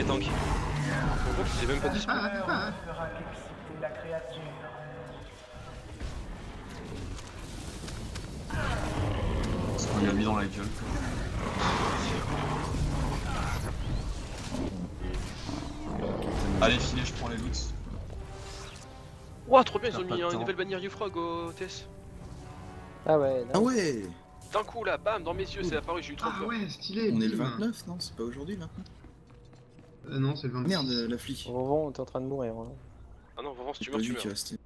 les tanks. Par contre, il est même pas dispo. Parce qu'on lui a mis dans la gueule. Allez, filez, je prends les loots. Ouah, trop bien, ils ont Pas mis de une temps. nouvelle bannière Ufrog au TS. Ah ouais, Ah ouais. D'un coup là, bam, dans mes yeux, c'est apparu, j'ai eu trop Ah peur. ouais, stylé. On est le bim. 29, non? C'est pas aujourd'hui le 29? Non, c'est le 26. Merde, la flic. Vovon, t'es en train de mourir. Hein. Ah non, vraiment, si J'ai tu pas meurs, tu vu meurs. qu'il restait.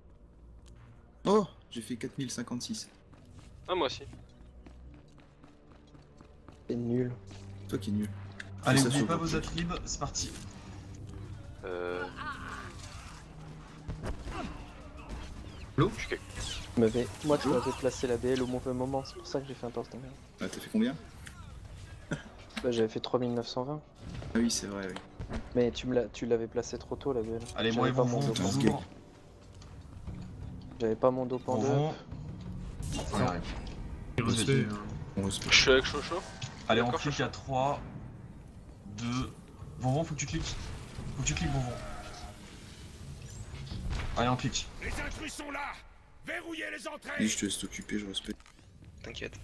Oh, j'ai fait 4056. Ah, moi aussi. C'est nul. Toi qui es nul. Allez, ça oubliez sur pas le vos jeu. attribs, c'est parti. Moi, tu m'avais placé la BL au mauvais moment, c'est pour ça que j'ai fait un torse de merde. Ah, t'as fait combien? Bah, j'avais fait 3920. Ah oui, c'est vrai, oui. Mais tu l'avais placé trop tôt la BL. Allez, moi J'avais et pas Vovon, mon Attends, dopant. ce gars. J'avais pas mon dopant Vovon. de. On y arrive. Respect, On respecte. Je suis avec Chocho. Allez, on D'accord, clique à 3, 2... Vovon, faut que tu cliques. Faut que tu cliques, Vovon. Allez, on clique. Les intrus sont là. Verrouillez les entrées. Et je te laisse t'occuper, je respecte. T'inquiète.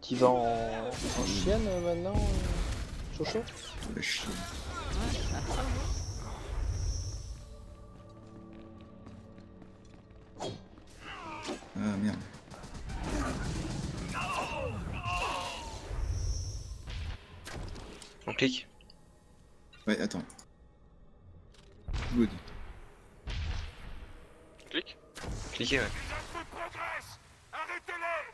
Tu vas en chienne maintenant, Chocho? La chienne. Ah merde. On clique. Ouais, attends. Good. Clique. Cliquez, ouais. Les intrus progressent. Arrêtez-les.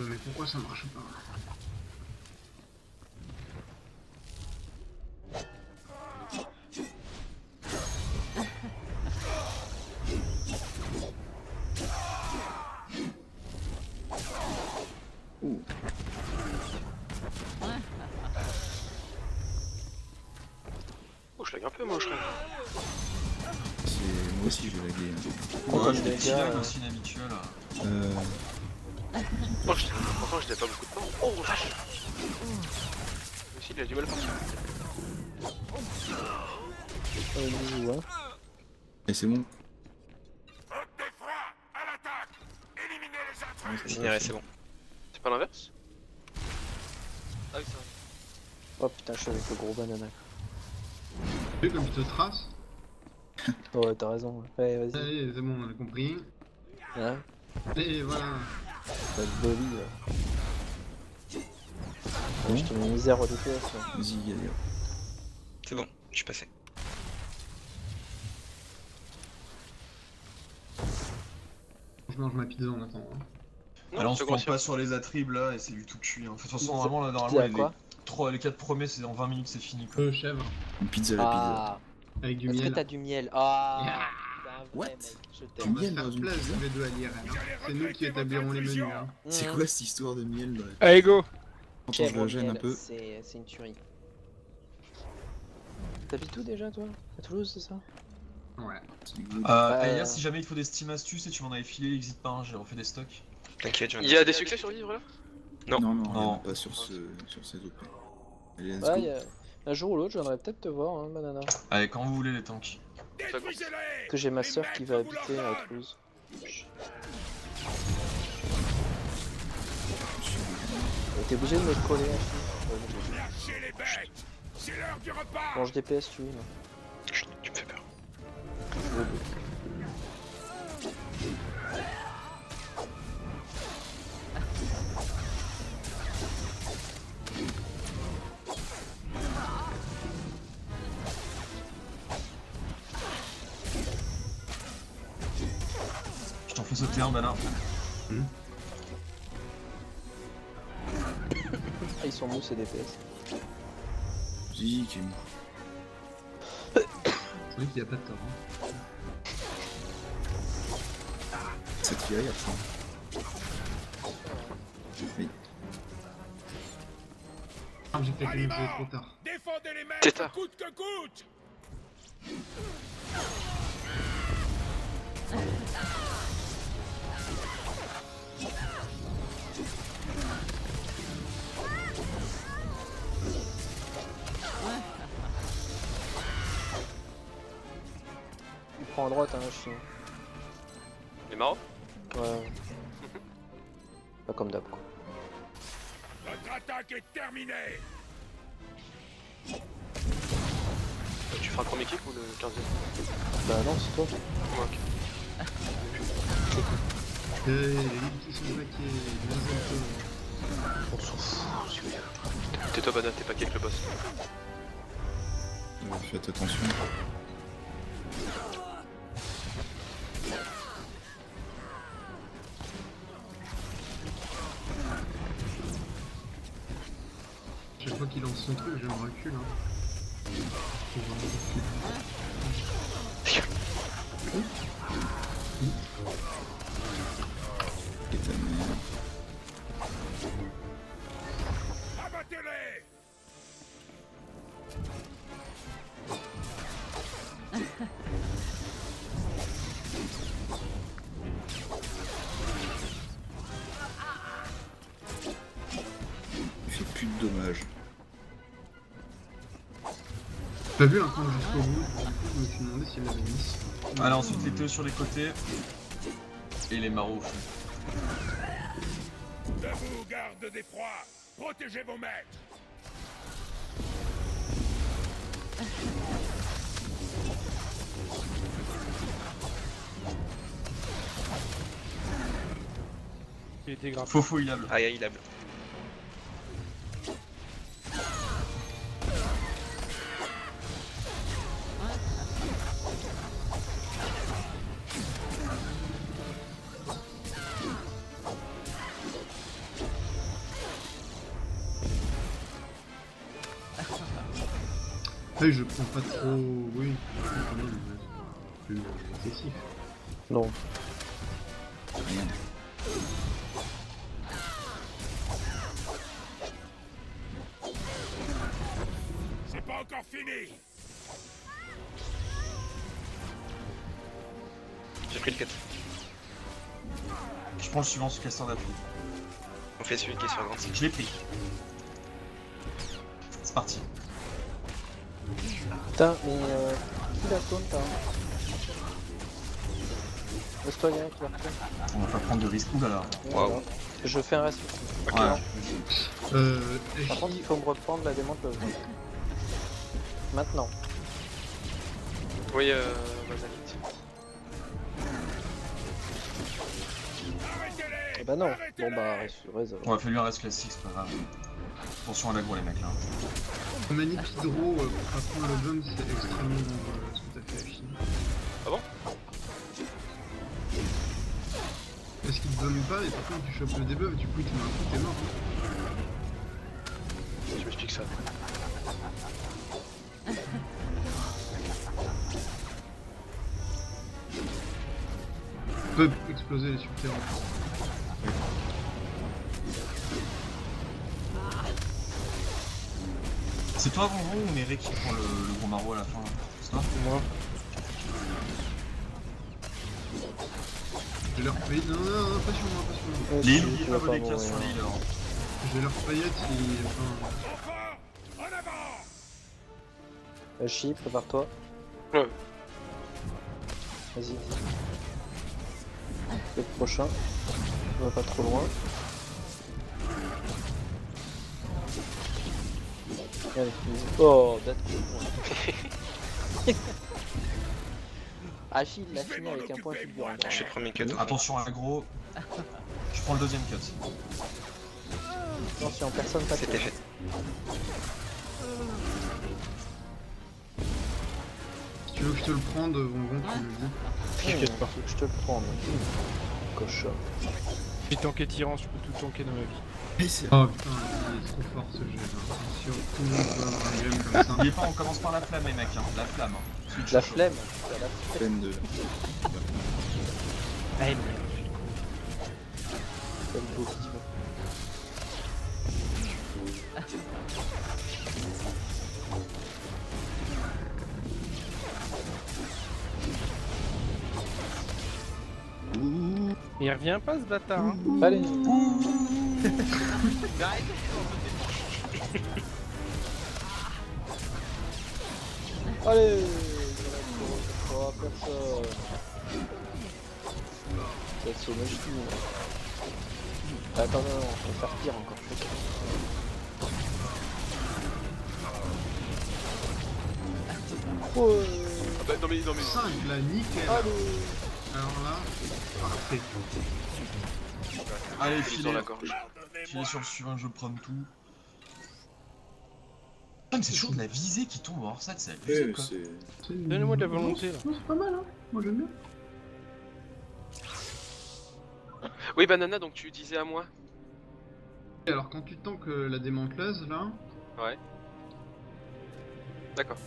Mais pourquoi ça marche pas? Ouh. Oh, je lag un peu, moi, je crois. C'est... Moi aussi je vais laguer. Hein. Pourquoi j'ai les des petits gars, lags aussi inhabituels. Euh... Pourtant, j'étais pas beaucoup de temps. Oh, vache. Lui aussi, il a du mal à partir. bisous, hein. Et c'est bon. Haute d'effroi. À l'attaque. Éliminez les intrus. Incinéré, c'est bon. C'est pas l'inverse? Ah oui, c'est vrai. Oh putain, je suis avec le gros banana. Tu sais comme je te trace? Ouais, t'as raison. Ouais, vas-y. Allez, c'est bon, on a compris. Hein, Et voilà. t'as le Bobby là. Ouais, je te mets misère au DPS là. Vas-y, allez. C'est bon, je suis passé. Je mange ma pizza en attendant. Hein. Alors on se c'est prend grossier. pas sur les attributs là et c'est du tout cuit. Hein. De toute façon, Pizza- normalement, là, pizza normalement à quoi les 4 premiers, c'est en 20 minutes, c'est fini quoi. Chèvre. Une pizza à la pizza. Ah, Avec du est-ce que miel. t'as du miel? Ah, Yeah. t'es un vrai What mec, je Du t'aime. On va miel se dans faire une plaisir pizza V2 à lire. C'est nous qui établirons les menus. Hein. C'est quoi cette histoire de miel là? Allez, go! Attends, je Chèvre la au gêne un miel, peu. c'est une tuerie. T'habites où déjà toi? À Toulouse, c'est ça? Ouais. C'est good. Aïe, si jamais il te faut des Steam astuces et tu m'en avais filé, n'hésite pas, hein, j'ai refait des stocks. T'inquiète, il y a des succès sur le livre là? Non. Non, non, il y en Non. a pas sur ces OP. Allez, let's Ouais, go. un jour ou l'autre, je viendrai peut-être te voir, hein, banana. Allez, quand vous voulez les tanks. Détruisez-les. Parce que j'ai ma soeur qui va habiter à Toulouse. T'es obligé de me coller un peu. Lâchez les bêtes. C'est l'heure du repas. Mange des PS, tu veux. Chut, tu me fais peur. Je t'en fais sauter un, Bana. Ah, ils sont mous ces DPS. Zik, qui est mou. C'est vrai qu'il n'y a pas de tort. Hein. Ça tire, ça. Oui. Ah, j'ai peut-être une trop tard. Défendez les maîtres Tétard. coûte que coûte. à droite, hein, je suis. Les marrons. Ouais. Pas comme d'hab quoi. Notre attaque est terminée. Tu feras le premier kick ou le 15e? Bah non, c'est toi. Ouais, ok. Les lignes qui sont braquées, deuxième tour. On s'en fout. Tais-toi, Bana, t'es pas avec le boss. Faites attention. Chaque fois qu'il lance son truc, je me recule. Hein. Faut vraiment Et ta mère. Abattez-les. Il fait plus de dommages. T'as vu un camp jusqu'au bout, du coup je me suis demandé s'il avait mis. Allez, ensuite les deux sur les côtés. Et les marauds au fond. Debout, garde des froids. Protégez vos maîtres. Il était grave. Faux fouillable. Aïe aïe, il a bleu. Après je prends pas trop. Oui, quand même, mais plus excessif. Non. Rien. C'est pas encore fini. J'ai pris le 4. Je prends le suivant, ce casseur d'appui. On fait celui qui est sur la grande cible. Je l'ai pris. C'est parti. Putain, mais qui la taunt là? Laisse-toi y aller, tu vas refaire. On va pas prendre de risque. Oulala. Waouh. Je fais un reste. Ok. Ouais. Par contre, il faut me reprendre la démonteuse. Maintenant. Oui, vas-y, vite. Arrêtez-les. Eh bah non. Arrêtez-les. Bon bah, reste. On va faire lui un reste classique, c'est pas grave. Attention à l'aggro les mecs là. Manip hydro pour apprendre le jump c'est extrêmement dangereux, tout à fait Achille. Ah bon? Parce qu'il te donne pas et par contre tu chopes le debuff, du coup il te met un coup, t'es mort. Je m'explique ça. Peut exploser les subterrains. C'est toi Ronron ou Méric qui prend le gros maraud à la fin? C'est toi? Moi. Je vais leur payer. Non, non, non, pas sur moi, pas sur moi. Les îles, tu n'oubliez vas pas vos déclares mourir. sur l'île. hein. Je vais leur paillettes et. Enfin. Enfants, en avant. Chi, prépare-toi. Ouais. Vas-y. Le prochain. On va pas trop loin. Allez, vas-y. Oh, date cool. Achille l'a fini avec un point fulgurant. Je fais le premier cut. Attention à l'aggro. Je prends le deuxième cut. Attention, personne pas C'était fait. Si tu veux que je te le prenne, Ronron, tu me le dis. T'inquiète pas. Je te le prends, mais. Cochon. Je suis tanké tyran, je peux tout tanker dans ma vie. Et c'est Oh putain, il est trop fort ce jeu là. C'est sûr, tout le monde peut avoir un game comme ça. N'oubliez pas, on commence par la flamme les mecs. Hein. La flamme. Hein. Switch La chaud. flemme. La flemme. peine de. Ah, il C'est le beau petit. Il revient pas ce bâtard, hein. Allez. Allez. Oh, personne. Peut-être sur le ch'ti. Attends, non, on va faire pire encore. Oh, Ah bah non mais 5 là, nickel. allez. Alors là, parfait. Allez, ils ont filez. la gorge. Filez sur le suivant, je prends tout. Putain, mais c'est toujours de la visée qui tombe hors set, c'est abusé Ouais, quoi. c'est... Donnez-moi de la volonté là. Non, c'est pas mal, hein. Moi j'aime bien. Oui Banana, donc tu disais à moi. Et alors quand tu tankes la démanteleuse là, Ouais. D'accord.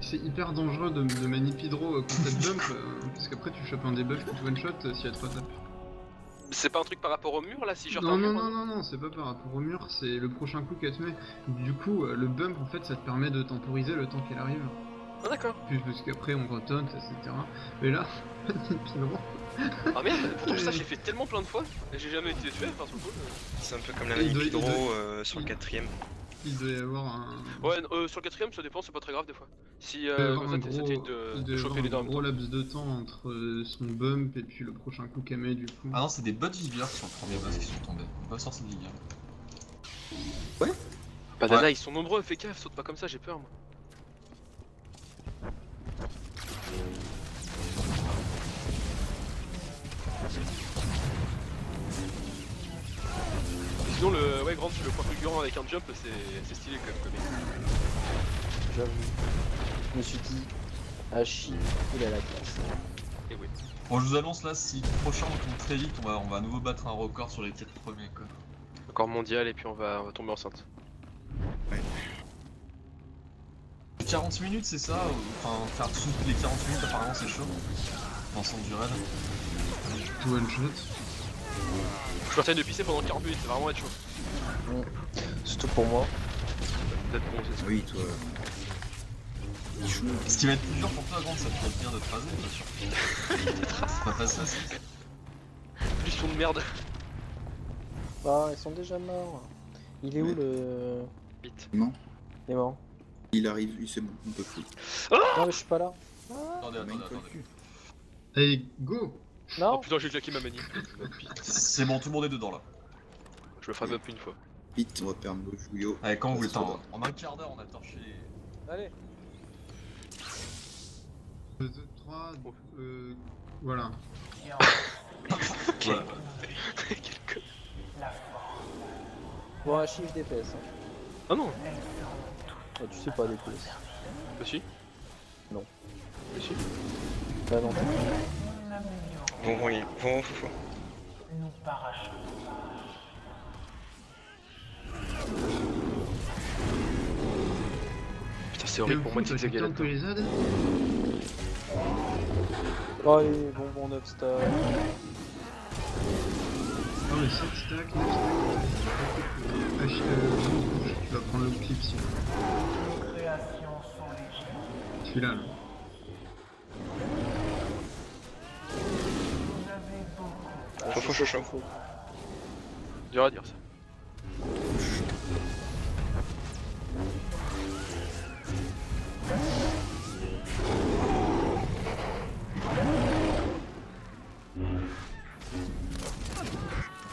c'est hyper dangereux de manip hydro quand t'as le bump, parce qu'après tu chopes un debuff qui te one shot si elle te retape. C'est pas un truc par rapport au mur là si je Non, retends non, non, non, non, c'est pas par rapport au mur, c'est le prochain coup qu'elle te met. Du coup, le bump en fait ça te permet de temporiser le temps qu'elle arrive. Ah d'accord. Puis parce qu'après on retaunt, etc. Mais là, manip hydro. Ah merde, pourtant ça j'ai fait tellement plein de fois et j'ai jamais été tué, enfin sur le coup. C'est un peu comme la Il manip doit- il hydro doit- sur le il- 4ème. Il doit y avoir un. Ouais, sur le 4ème ça dépend, c'est pas très grave des fois. Si Il doit y avoir comme un ça gros, t'essayes il de doit y choper avoir les deux en un même gros temps. laps de temps entre son bump et puis le prochain coup qu'elle met du coup. Ah non, c'est des bots vigueurs sur le premier boss qui sont tombés. Pas sur cette vigueur. Banana Ouais. ils sont nombreux, fais gaffe, saute pas comme ça, j'ai peur moi. Sinon le ouais grand le point fulgurant avec un jump c'est stylé quand même comme J'avoue. Je me suis dit, Hachi, il a la classe. Et oui. Bon, je vous annonce là, si le prochain on tombe très vite, on va à nouveau battre un record sur les 4 premiers quoi. Encore mondial et puis on va tomber enceinte. 40 minutes c'est ça Enfin, faire toutes les 40 minutes apparemment c'est chaud. L'ensemble du raid. Tout one shot. Je suis en train de pisser pendant 40 minutes, c'est vraiment être chaud. Surtout pour moi. Peut-être bon c'est ça. Oui, toi... Chou. Ce qui va être plus dur pour toi, Grand, ça peut être bien de te raser, bien sûr. C'est pas facile ça. Plus son de merde. Ah, ils sont déjà morts. Il est où Ouais. le... Vite. Non, Il est mort. il arrive, oui, c'est bon, on peut plus. Non, mais je suis pas là. Attendez, Main attendez, call attendez. cul. Allez, go! Oh Non. putain j'ai claqué ma manie. C'est bon, tout le monde est dedans là. Je me ferai up une fois. Vite, on va perdre le jouillot. Allez, quand vous voulez, Parce que- en un quart d'heure on a torché les... Allez. 2, 3, voilà. Voilà. Quel con. Bon, Hachi, je DPS. Hein. Ah non. Ah, tu sais pas DPS. Bah si. Non. Bah si. Bah non. Bon, oui, bon, fou. Putain c'est horrible pour moi de t'as zigzaguer quelqu'un que là-dedans. les ZAD? Oh, allez, bonbon 9 stars. Oh mais 7 stacks, 9 stacks. Tu vas prendre le clip si. Celui-là là. Chaud. Dur à dire ça.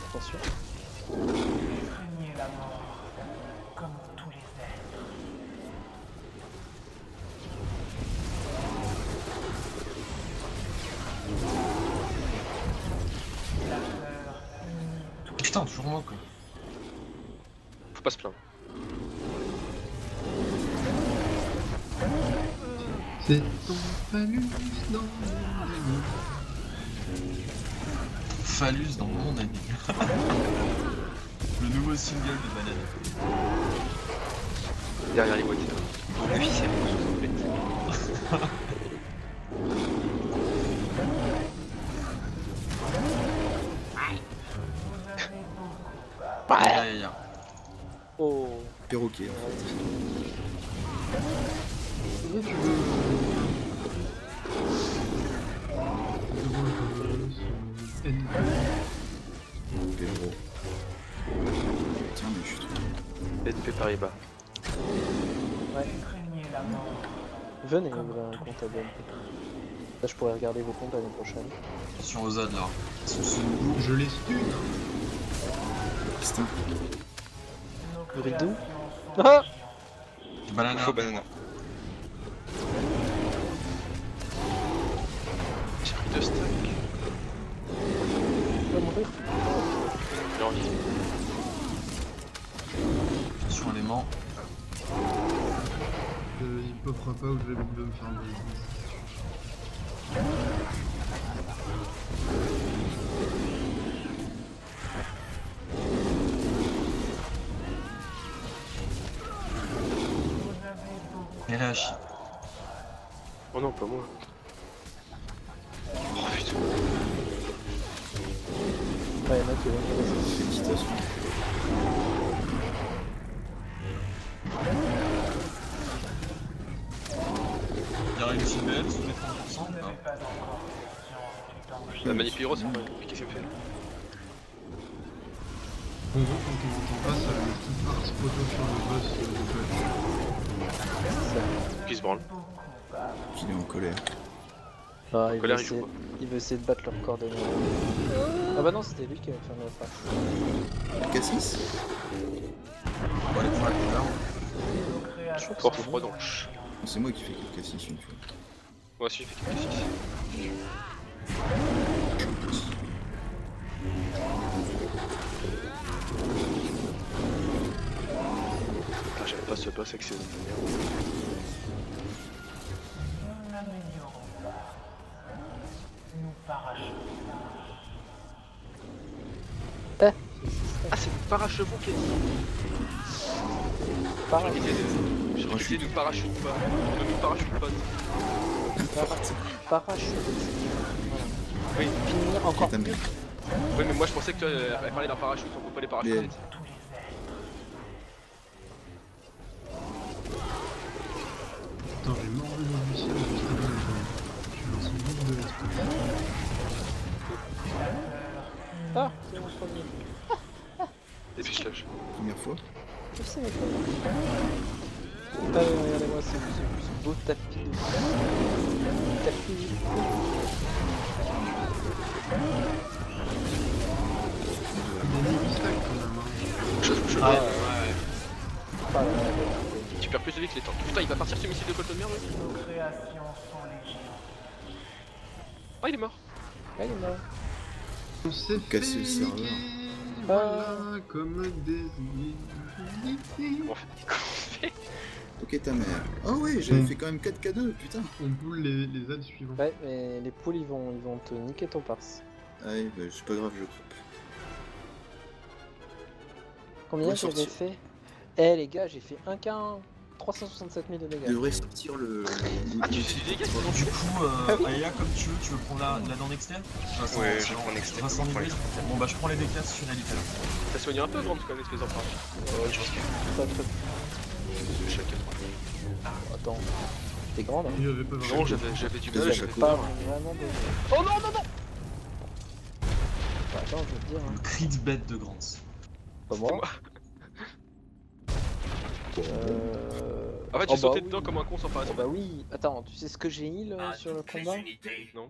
Attention. Putain, toujours moi quoi. Faut pas se plaindre. C'est ton phallus dans mon ami. Phallus dans mon ami. Le nouveau single de Banana. Derrière les boîtes. Officiel. Aïe. Oh. Perroquet, en fait. Là, tu veux. Perro. Tiens, mais je suis trop... NP Paribas. Ouais. Venez, il a un compte à BNP. Ça, je pourrais regarder vos comptes l'année prochaine. Attention aux ZAD là. Ils sont sous le bout. Je les stun. Putain. Ridou. Ah Banana. Faux banana. J'ai pris 2 stacks. va mourir. J'ai envie. Attention à l'aimant. Il popera pas ou je vais me faire mal. Et Réachi. Oh non, pas moi. Oh putain. Ouais, y'en a qui vont me laisser. Félicitations. Il arrive une cible sous les 30% ou pas? La manip hero, c'est pas qu'est-ce qu'il me fait là? En gros, quand on entend pas, ça met tout par spoto sur le boss de Qui se branle. Qu'il est en colère. Ah, il, colère, veut il joue essayer... il veut essayer de battre leur coordonnées. Ah bah non, c'était lui qui avait fermé la face. Cassis On va aller pour la couleur. Je crois que Porte c'est froid lui. dans le ch. C'est moi qui fais que Cassis une fois. Moi aussi j'ai fait quelque chose. Ah, j'aime pas ce boss avec ses autres manières. Ah, c'est le parachevaux qui est dit. Pareil. J'ai refusé de parachute pas. De nous parachute pas. Parachute. Oui. Finir encore Ta mieux. mère. Oui, mais moi je pensais que toi, elle parlait d'un parachute, on peut pas les parachuter. Mais- Attends, j'ai mort le logiciel juste avant le jeu. Je suis dans son bout de l'esprit. Ah, c'est mon premier. Défichage. Première fois. Je sais, mais pas. Allez, regardez-moi ce beau tapis de tapis. Il a mis 8 stacks quand même. Hein. Ah, Ouais, ouais. ouais. Ah, ouais, ouais. Tu perds plus de vie que les temps. Putain, il va partir ce missile de Colton merde. Ah, il est mort. Ah, il est mort. On s'est Casser le fait serveur. niquer, voilà, comme des Comment on fait? Ok ta mère. Ah ouais, j'avais Mm. fait quand même 4K2, putain. On boule les ZAD suivants. Ouais, mais les poules ils vont te niquer ton pars. Allez, bah, c'est pas grave, je coupe. Combien Ouais, j'avais sortir. fait? Eh les gars, j'ai fait 1K1, 367 000 de Je dégâts. devrais sortir le. Ah, tu fais du dégâts, sinon Du coup, Ah oui. Aya, comme tu veux prendre la dent externe? Ouais, je prends l'externe. Vincent Niblé. Bon bah je prends les dégâts sur Elite alors. t'as soigné un peu, Grande, quand même, espèce d'enfant. Ouais, je pense que. Pas de truc. Chacun. Attends, t'es grande hein? Il avait pas vraiment. Non, j'avais du Vas-y, mal, je j'avais coupe. Pas vraiment de... Oh non, non, non! Bah, attends, je veux te dire, hein. Le cri de bête de Grants. Pas moi. moi. En fait, oh j'ai sauté bah dedans oui. comme un con sans faire Oh bah oui, attends, tu sais ce que j'ai heal sur le combat? Non.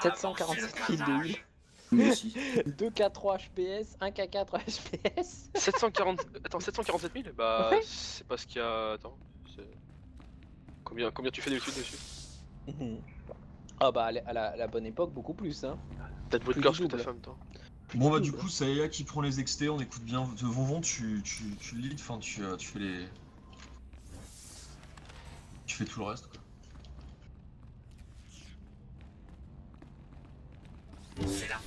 747 000 de heal. Moi aussi. 2K3 HPS, 1K4 HPS. 740... Attends, 747 000? Bah, Ouais. c'est pas ce qu'il y a... Attends, c'est... Combien tu fais d'habitude dessus? Ah bah à la bonne époque, beaucoup plus hein. T'as de votre Plus gorge du que ta double. femme, toi. Bon bah du du double. coup c'est Aya qui prend les XT, on écoute bien. Vonvon tu lead, enfin tu fais les... Tu fais tout le reste quoi.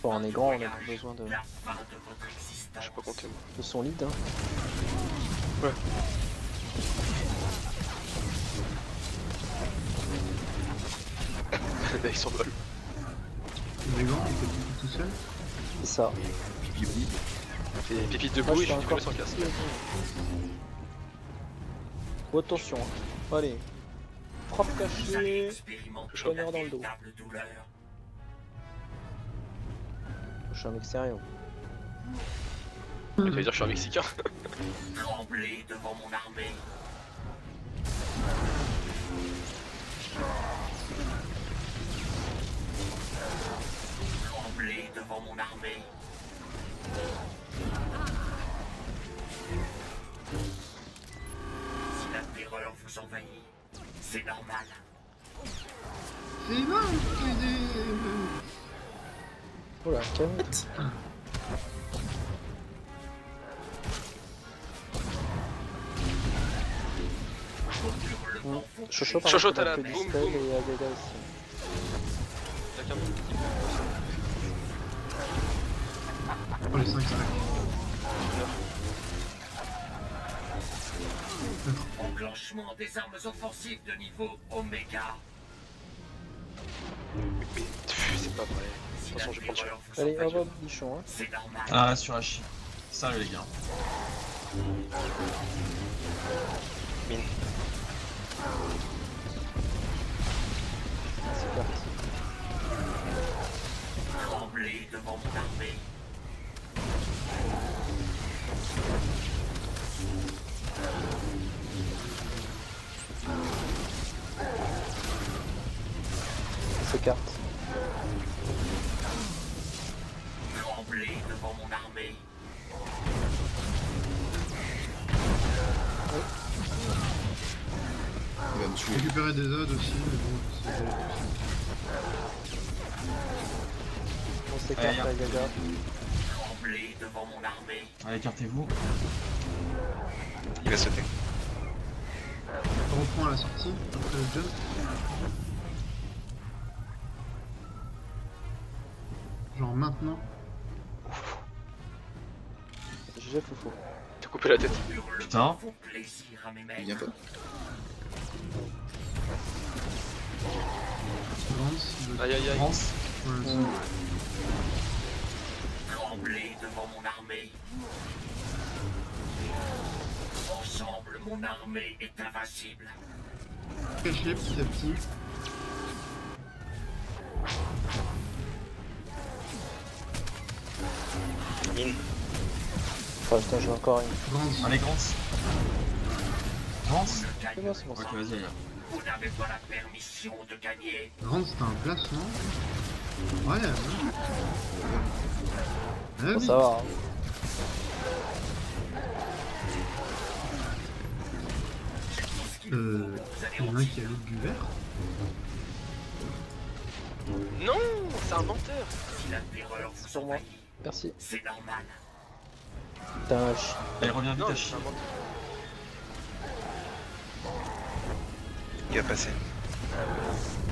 Bon, on est grand, on a plus besoin de Je sais pas compter, moi. son lead hein. Le mec s'envole. Les gants, il était tout seul. C'est ça. Pipi oui. Et pipi Ah, debout je et suis je dis encore sans casse. Oh, attention hein. Allez. Frappe cachée. Poignard dans le dos. Je suis un mec sérieux. Tu vas dire que je suis un Mexicain. Tremblez devant mon armée. Si la terreur vous envahit, c'est normal. C'est bon, Oh là, calme-toi. Chocho, par Chocho, contre, t'as il a la que du boum, spell boum. et Agaga aussi. Y'a qu'un petit peu. Oh, les 5 stacks. Enclenchement des armes offensives de niveau Oméga. C'est pas vrai. Si De toute façon, je vais prendre celui-là. Allez, au revoir, bichon. Hein. C'est normal. Ah, sur Hachi. Sérieux, les gars. Mine. C'est parti. Tremblez devant mon armée. On s'écarte. Tremblez devant mon armée. Il va me tuer. Récupérer des odds aussi, mais bon, c'est... On s'écarte, Allez, Agaga. Tremblez devant mon armée. Allez, écartez-vous. Il va sauter. On reprend à la sortie, après le jump. Genre maintenant. GG Foufou. T'as coupé la tête. Putain. Font plaisir à mes Il vient maîtres. pas. Lance, de... Aïe aïe aïe. France. Ouais, c'est- Tremblez devant mon armée. Ensemble, mon armée est invincible. Caché petit à petit. Mine. Oh putain, j'ai encore une. Grande. Allez, Grance. Grance. C'est bon, c'est bon. Ok, vas-y, allez. Vous n'avez pas la permission de gagner. Grande, c'était un placement. Ouais, ouais. Ah, Faut oui. savoir. Hein. Il y en a un qui a l'autre du vert. Non, c'est un menteur. Si la terreur vous Sur moi. envahit, Merci. c'est normal. Putain, Allez, reviens vite, Non, Hachi. c'est un menteur. Il va passer.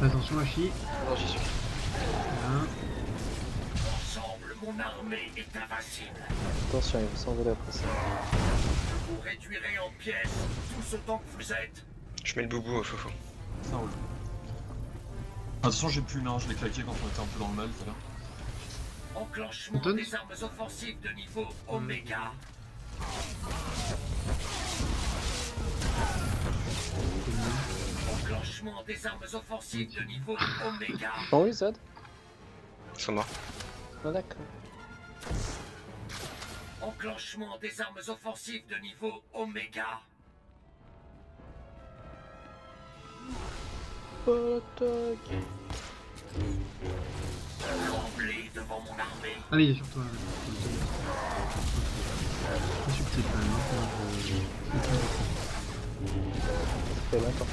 Attention, Hachi. Non, j'y suis. Voilà. Ensemble, mon armée est invincible. attention, il va s'envoler après ça. Je vous réduirai en pièces, tous autant que vous êtes. Je mets le boubou au fofo. Ça roule. De toute façon, j'ai plus une, hein, je l'ai claqué quand on était un peu dans le mal tout à l'heure. Enclenchement Anton des armes offensives de niveau Oméga. Enclenchement des armes offensives de niveau Oméga. Bon, oui, Zod. Ils sont morts. Ah, d'accord. Enclenchement des armes offensives de niveau Oméga. Attaque. Tremblez devant mon armée. Allez, il est sur toi. C'est subtil quand même. Ça fait longtemps.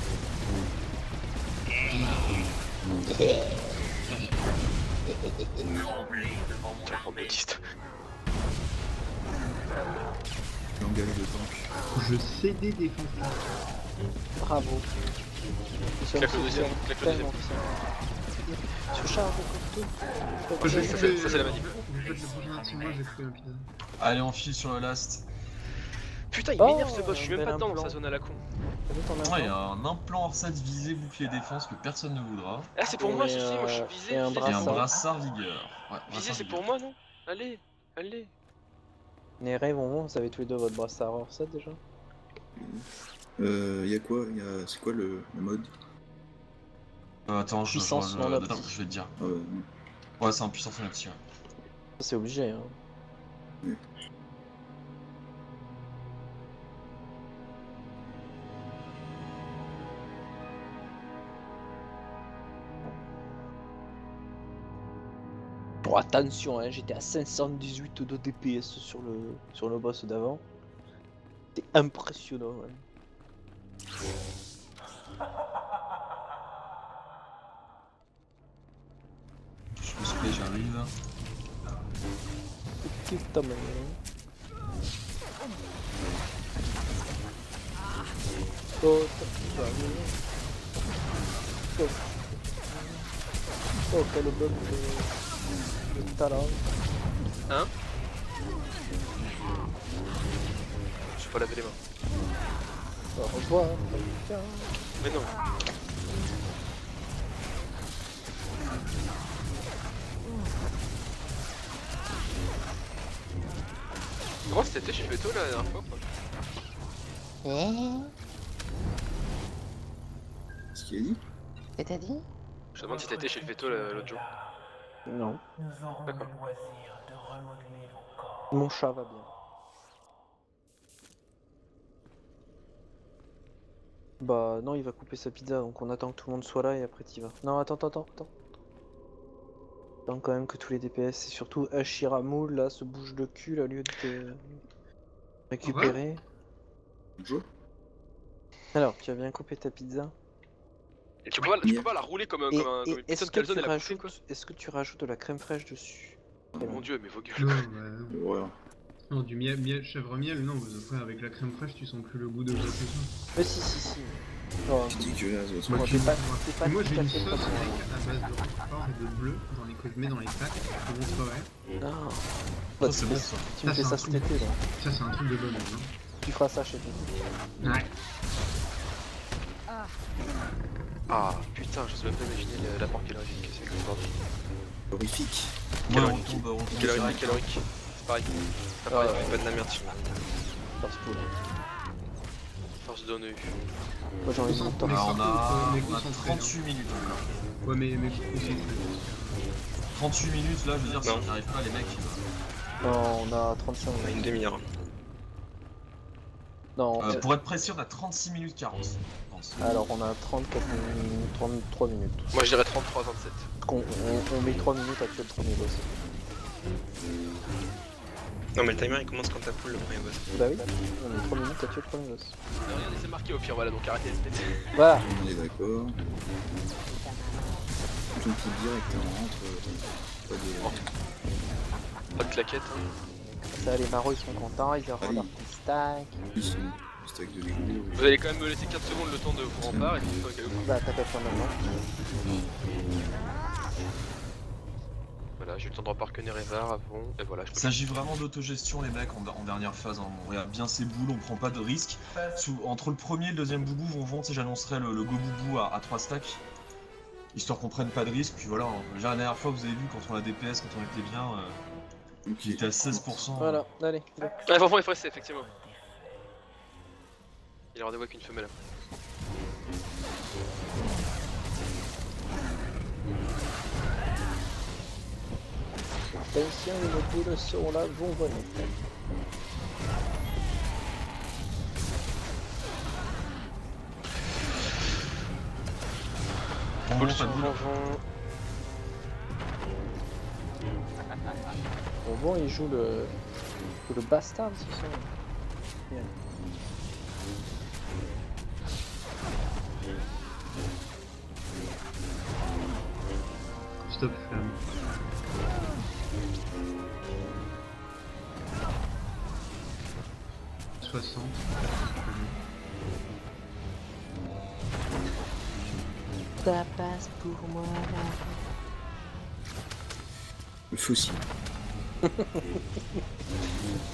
Tremblez devant mon Tiens, le armée. Baptiste. Langage de tank. Je cédais défense. Bravo. Claque le deuxième, claque le deuxième. Sur charge de couteau. Ça, c'est la manip. Vous faites le prochain action, moi j'ai pris un épisode. Allez, on file sur le last. Putain, il Oh, m'énerve ce boss, je suis même bel pas dedans dans implant. sa zone à la con. Ouais, il y a un implant hors set visé, bouclier défense que personne ne voudra. Ah, c'est pour moi, Et, si, moi je suis visé. et un visé, Et un c'est pour moi. brassard vigueur. Ouais, Visé, brassard c'est vigueur. pour moi, non? Allez, allez. Néré, bon, vous avez tous les deux votre brassard hors set déjà. Y'a quoi C'est quoi la mode? Attends, Puissance non attends, optique. je vais te dire. Ah ouais, Ouais, c'est un puissance non optique. Ouais. Ça, c'est obligé. Hein. Bon, attention, hein, j'étais à 518 de DPS sur le boss d'avant. C'était impressionnant. Hein. Je me suis fait, j'arrive. Putain, mais... Oh, oh, quel bug de talent. Hein? Je vais pas laver les mains. Au revoir, tiens. Mais non. Comment c'était chez Veto la dernière fois quoi? Ce qu'il a dit. C'est-à-dire? Je te demande si t'étais chez le Veto l'autre jour. Non. D'accord. Mon chat va bien. Bah non, il va couper sa pizza, donc on attend que tout le monde soit là et après t'y vas. Non, attends. Attends quand même que tous les DPS et surtout Ashiramu là se bouge de cul au lieu de te récupérer. Bonjour. Alors, tu as bien coupé ta pizza? Et tu peux pas la rouler comme Et, comme une pizza est-ce de que, calzone et la bouffer quoi? est-ce que tu rajoutes de la crème fraîche dessus? Oh mon dieu, mais vos gueules. Non, bah, Voilà. non, du miel, chèvre miel, non, après avec la crème fraîche, tu sens plus le goût de la cuisson. Mais si. Non, C'est dégueulasse. votre moi truc. j'ai pas Et moi tout j'ai à une fait sauce comme moi. à base de roquefort et de bleu dans les que je mets dans les plaques, que je montrerai. Non. Oh, Bah, c'est bon ça. tu me fais ça cet été là. Ça c'est un truc de bonhomme, hein. Tu feras ça chez toi. Ouais. Ah putain, je sais même pas imaginer l'apport calorique que c'est comme bordel. Horrifique. Ouais, on Calorique. tombe Calorique, direct. calorique. C'est pareil. Ah, pareil, fais pas de la merde. Parce que Force donnée. moi j'ai envie de monter. Alors on a Mais concentré, 38 minutes encore. Ouais, mais concentré. 38 minutes là, je veux dire, si Non. on n'y arrive pas, les mecs. Non, on a 35 On a une minutes. demi-heure. Non, Pour être précis, on a 36 minutes 40. Je pense. alors on a 34 minutes, 33 minutes. Moi je dirais 33-27. On met 3 minutes à tuer le premier boss. Non, mais le timer il commence quand t'as pull le premier boss. Bah oui, on met 3 minutes à tuer le premier boss. Regardez, c'est marqué au pire, voilà, donc arrêtez de se péter. Voilà. On est d'accord. Tout petit direct, on rentre. Pas de. Pas de claquette, hein. Ça, les marauds ils sont contents, ils auront Ah oui. leur petit stack. Ils sont. Stack de dégoût. Vous allez quand même me laisser 4 secondes le temps de vous rempart et puis une fois qu'elle Bah t'as qu'à faire maintenant. Voilà, j'ai eu le temps de reparquer Nerevar avant, et voilà, je Il peux... s'agit vraiment d'autogestion, les mecs, en dernière phase. Hein. On regarde bien ses boules, on prend pas de risques. Entre le premier et le deuxième boubou, j'annoncerai le go boubou à 3 stacks. Histoire qu'on prenne pas de risques. Puis voilà, hein. Déjà la dernière fois, vous avez vu, quand on a DPS, quand on était bien, il était à 16%. Voilà, allez. go. Ah, faut prendre FSC, effectivement. Il a rendez-vous avec une femelle. Attention, les boules sont là, vont voler. On Faut le pas de son, boule. Bon, il joue le bastard, c'est ça. Bien. Stop flamme. Ça passe pour moi. Le fossile.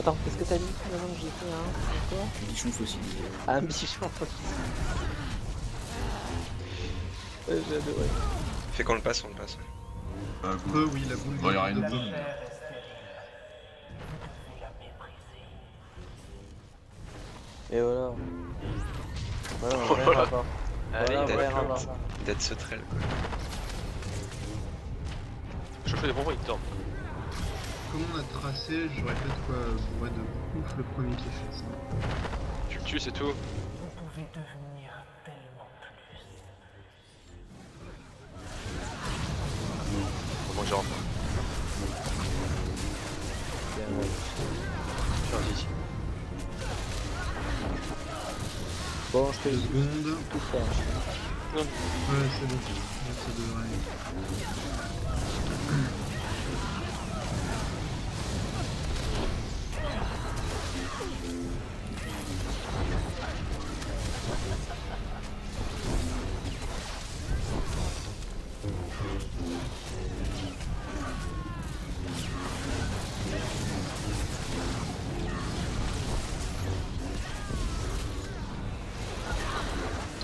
Attends, qu'est-ce que t'as dit? Non, j'ai fait un. Quoi? Bichon fossile. Ah, un bichon. J'ai adoré. Fait qu'on le passe, on le passe. Oui, la boule. Bon, il y aura une boule. Et voilà. Voilà, Oh vrai là là. rabat. Allez, Voilà, Dead vrai Hunt. rabat. Dead Sauterelle, quoi. Je fais des bonbons, il tourne. Comment on a tracé, j'aurais peut-être quoi bourrer de ouf le premier qui fait ça. Tu le tues, c'est tout. Vous pouvez devenir tellement plus. Comment je rentre? Bon, je te 2 laisse secondes. tout faire. Ouais, c'est bon. Là, ça devrait aller.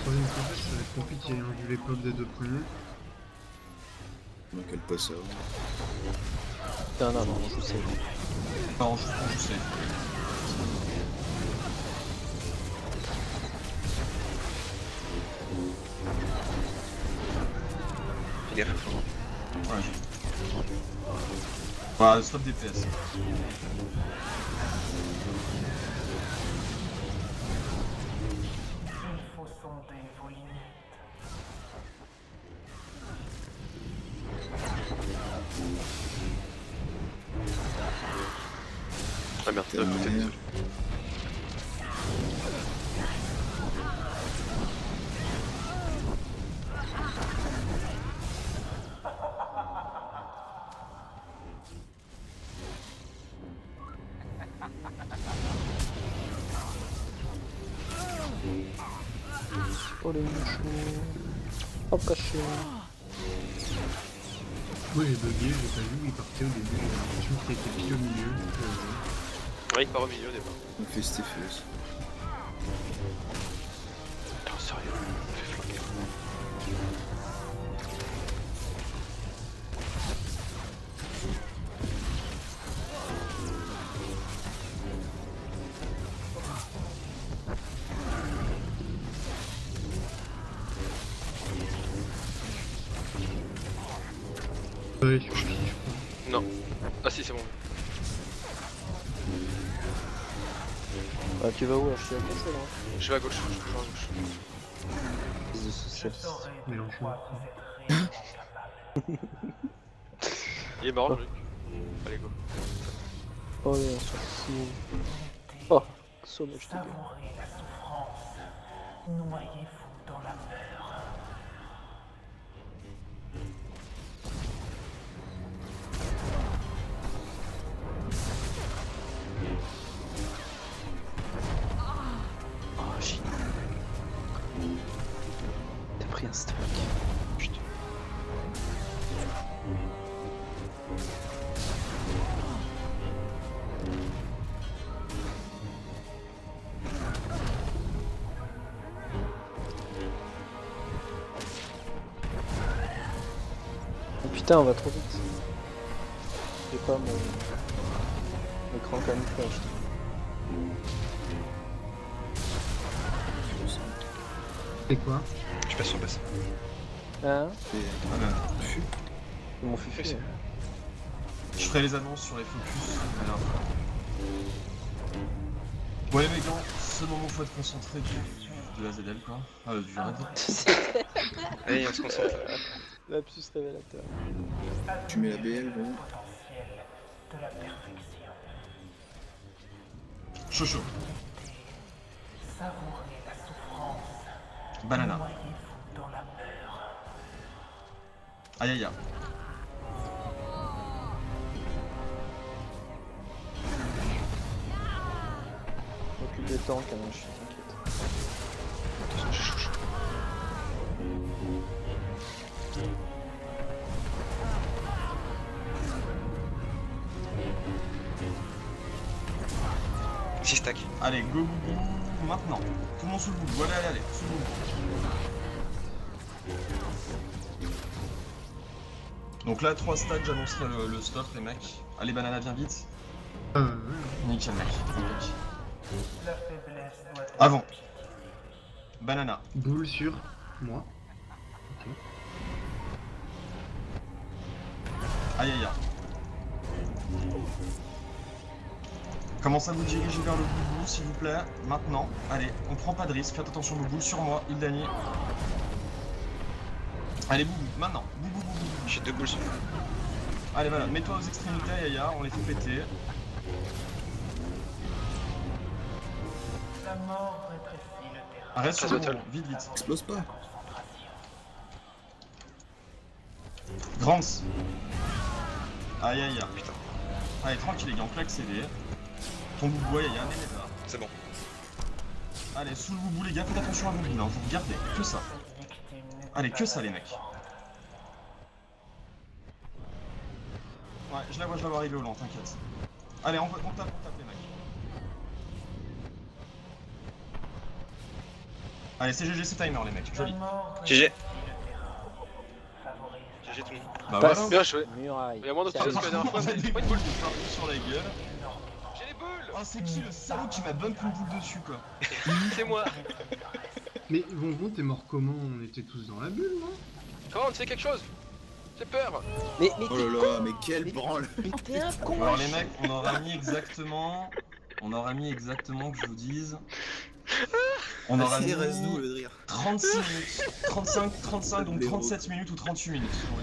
Troisième princesse, ça va être compliqué, hein, vu les pops des 2 premiers. Donc elle passe avant. Non, je sais. Non, je sais. Fais gaffe. Ouais, j'ai. Voilà, stop DPS. Il faut sonder vos limites. Ah merde, c'est de l'autre côté, désolé. Oh les mouchons. Hop, caché. Moi j'ai bugué, j'ai pas vu où il partait au début, j'ai l'impression qu'il était pile au milieu. Ouais, il part au milieu au départ. On fait Stéphus. Putain, sérieux, on fait flanquer. Ouais, je suis Non. Ah si, c'est bon. Ah, tu vas où? Je suis à gauche là. Je vais à gauche, je suis toujours à gauche. Fils de sucette. Mélenchon. Il est mort, le Luc. Allez, go. Oh, ouais, on s'en fout. Oh, somme, je te gueule. Savourez la souffrance. Noyez-vous dans la peur. Oh, génial. T'as pris un stack. Putain. Oh putain, on va trop vite. J'ai pas mon écran camouflage. C'est quoi? Je passe sur basse. Hein? Ah ben, Fut. Mon fufu. Oui, je ferai les annonces sur les focus. Alors. Bon les mecs, dans ce moment faut être concentré de la ZL quoi. Du raid. Allez, on se concentre. Lapsus révélateur. Tu mets la BL, bon. Potentiel de la perfection. Chaud chaud. Savourez la souffrance. Banana. Noyez-vous dans la peur. Aïe aïe aïe. Occupe des tanks, hein, je suis t'inquiète. Attention, j'ai chaud chaud. Six stack. Allez, go boubou, maintenant. Tout le monde sous le bout. Allez, allez, allez, sous le bout. Donc là, 3 stacks, j'annoncerai le stop, les mecs. Allez, banana, viens vite. Ouais. Nickel, mec. Nickel. La faiblesse doit être Avant. Banana. Boule sur moi. Aïe aïe aïe. Commence à vous diriger vers le boubou, s'il vous plaît. Maintenant, allez, on prend pas de risque. Faites attention, boubou, sur moi, Ildani. Allez, boubou, maintenant. Boubou, boubou, boubou. J'ai 2 boules sur moi. Allez, voilà, mets-toi aux extrémités, Yaya, on les fait péter. La mort rétrécit le terrain. Reste sur Ça le battle. rond, vite, vite. Explose pas. Grance. Aïe aïe aïe. Putain, Allez, tranquille les gars, on peut accéder. Ton boubou, il y a un Nénéta. c'est bon. Allez, sous le boubou les gars, faites attention à vos boules, hein. Vous regardez, que ça. Allez, que ça les mecs. Ouais, je la vois arriver au lent, t'inquiète. Allez, on tape les mecs. Allez, c'est GG, c'est timer les mecs, joli. GG. GG tout le monde. Bah Passe. voilà. Bien joué. Muraille. Il y a moins de C'est stress que la réussi. dernière fois. On a des Pas boules une boule. de partout sur la gueule. J'ai les boules. Oh, c'est qui le salaud qui m'a bump une boule dessus quoi? C'est moi. Mais Vonvon, t'es mort comment? On était tous dans la bulle, non? Comment on fait quelque chose? J'ai peur. Mais Oh t'es là con. là, mais quel branle. Mais t'es un con. Alors les mecs, on aura mis exactement que je vous dise. On aura mis Reste-nous le rire. 36 minutes, 35, donc Les 37 minutes ou 38 minutes. sur les